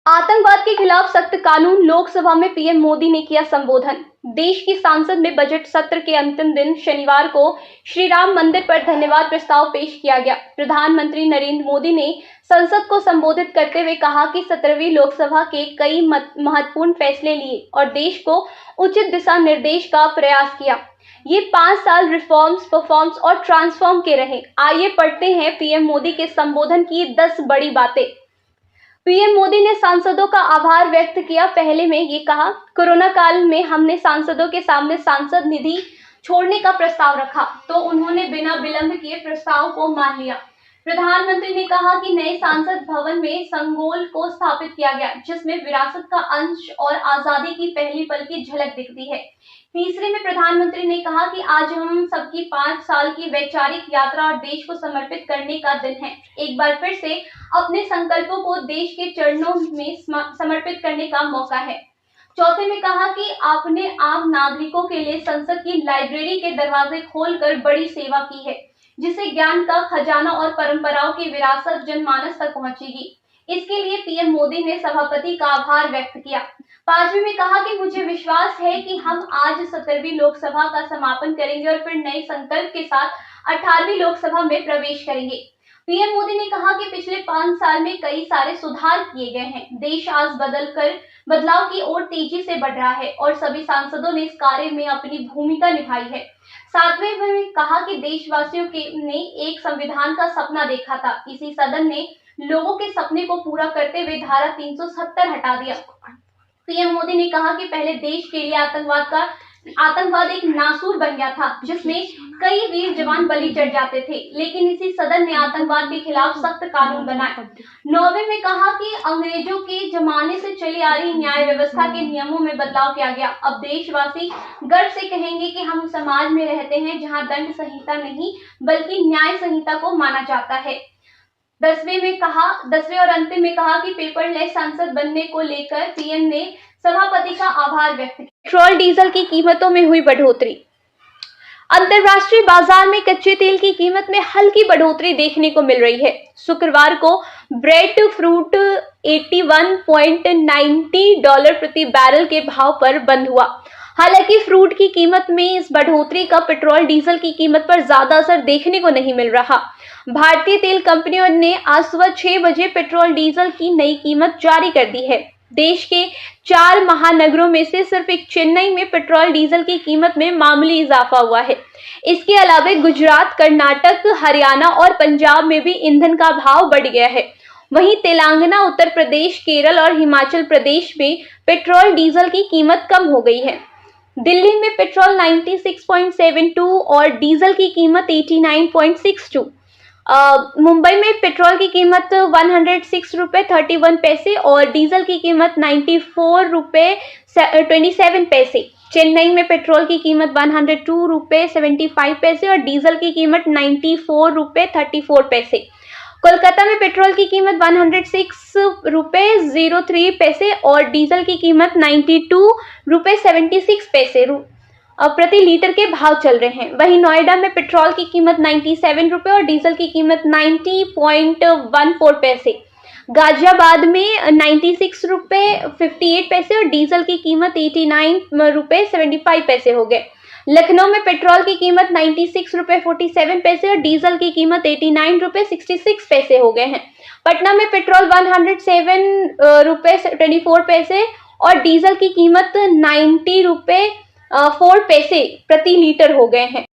आतंकवाद के खिलाफ सख्त कानून। लोकसभा में पीएम मोदी ने किया संबोधन। देश की संसद में बजट सत्र के अंतिम दिन शनिवार को श्री राम मंदिर पर धन्यवाद प्रस्ताव पेश किया गया। प्रधानमंत्री नरेंद्र मोदी ने संसद को संबोधित करते हुए कहा कि 17वीं लोकसभा के कई महत्वपूर्ण फैसले लिए और देश को उचित दिशा निर्देश का प्रयास किया। ये 5 साल रिफॉर्म्स, परफॉर्म्स और ट्रांसफॉर्म के रहे। आइए पढ़ते हैं पीएम मोदी के संबोधन की 10 बड़ी बातें। पीएम मोदी ने सांसदों का आभार व्यक्त किया। पहले में ये कहा, कोरोना काल में हमने सांसदों के सामने सांसद निधि छोड़ने का प्रस्ताव रखा तो उन्होंने बिना विलंब किए प्रस्ताव को मान लिया। प्रधानमंत्री ने कहा कि नए संसद भवन में संगोल को स्थापित किया गया, जिसमें विरासत का अंश और आजादी की पहली पल की झलक दिखती है। तीसरे में प्रधानमंत्री ने कहा कि आज हम सबकी 5 साल की वैचारिक यात्रा और देश को समर्पित करने का दिन है। एक बार फिर से अपने संकल्पों को देश के चरणों में समर्पित करने का मौका है। चौथे में कहा कि आपने आम नागरिकों के लिए संसद की लाइब्रेरी के दरवाजे खोलकर बड़ी सेवा की है, जिससे ज्ञान का खजाना और परंपराओं की विरासत जनमानस तक पहुंचेगी। इसके लिए पीएम मोदी ने सभापति का आभार व्यक्त किया। पांचवें में कहा कि मुझे विश्वास है कि हम आज 17वीं लोकसभा का समापन करेंगे और फिर नए संकल्प के साथ 18वीं लोकसभा में प्रवेश करेंगे। पीएम मोदी ने कहा कि पिछले 5 साल में कई सारे सुधार किए गए हैं। देश आज बदलाव की ओर तेजी से बढ़ रहा है और सभी सांसदों ने इस कार्य में अपनी भूमिका निभाई है। सातवें में कहा कि देशवासियों ने एक संविधान का सपना देखा था। इसी सदन ने लोगों के सपने को पूरा करते हुए धारा 370 हटा दिया। पीएम मोदी ने कहा कि पहले देश के लिए आतंकवाद एक नासूर बन गया था, जिसमें कई वीर जवान बलि चढ़ जाते थे, लेकिन इसी सदन ने आतंकवाद के खिलाफ सख्त कानून बनाए। 9वें में कहा कि अंग्रेजों के जमाने से चली आ रही न्याय व्यवस्था के नियमों में बदलाव किया गया। अब देशवासी गर्व से कहेंगे कि हम समाज में रहते हैं जहां दंड संहिता नहीं बल्कि न्याय संहिता को माना जाता है। 10वें और अंतिम में कहा कि पेपरलेस संसद बनने को लेकर पीएम ने सभापति का आभार व्यक्त किया। पेट्रोल डीजल की कीमतों में हुई बढ़ोतरी। अंतर्राष्ट्रीय बाजार में कच्चे तेल की कीमत में हल्की बढ़ोतरी देखने को मिल रही है। शुक्रवार को ब्रेड फ्रूट $81.90 प्रति बैरल के भाव पर बंद हुआ। हालांकि फ्रूट की कीमत में इस बढ़ोतरी का पेट्रोल डीजल की कीमत पर ज्यादा असर देखने को नहीं मिल रहा। भारतीय तेल कंपनियों ने आज सुबह 6 बजे पेट्रोल डीजल की नई कीमत जारी कर दी है। देश के 4 महानगरों में से सिर्फ एक चेन्नई में पेट्रोल डीजल की कीमत में मामूली इजाफा हुआ है। इसके अलावा गुजरात, कर्नाटक, हरियाणा और पंजाब में भी ईंधन का भाव बढ़ गया है। वहीं तेलंगाना, उत्तर प्रदेश, केरल और हिमाचल प्रदेश में पेट्रोल डीजल की कीमत कम हो गई है। दिल्ली में पेट्रोल 96.72 और डीजल की कीमत 89.62। मुंबई में पेट्रोल की कीमत 106 रुपये 31 पैसे और डीजल की कीमत 94 रुपये 27 पैसे। चेन्नई में पेट्रोल की कीमत 102 रुपये 75 पैसे और डीजल की कीमत 94 रुपये 34 पैसे। कोलकाता में पेट्रोल की कीमत 106 रुपये 03 पैसे और डीजल की कीमत 92 रुपये 76 पैसे प्रति लीटर के भाव चल रहे हैं। वहीं नोएडा में पेट्रोल की कीमत 97 रुपये और डीजल की कीमत 90.14 पैसे। गाजियाबाद में 96 रुपये 58 पैसे और डीजल की कीमत 89 रुपये 75 पैसे हो गए। लखनऊ में पेट्रोल की कीमत 96 रुपये 47 पैसे और डीजल की कीमत 89 रुपये 66 पैसे हो गए हैं। पटना में पेट्रोल 107 रुपये 24 पैसे और डीजल की कीमत 90 रुपये 4 पैसे प्रति लीटर हो गए हैं।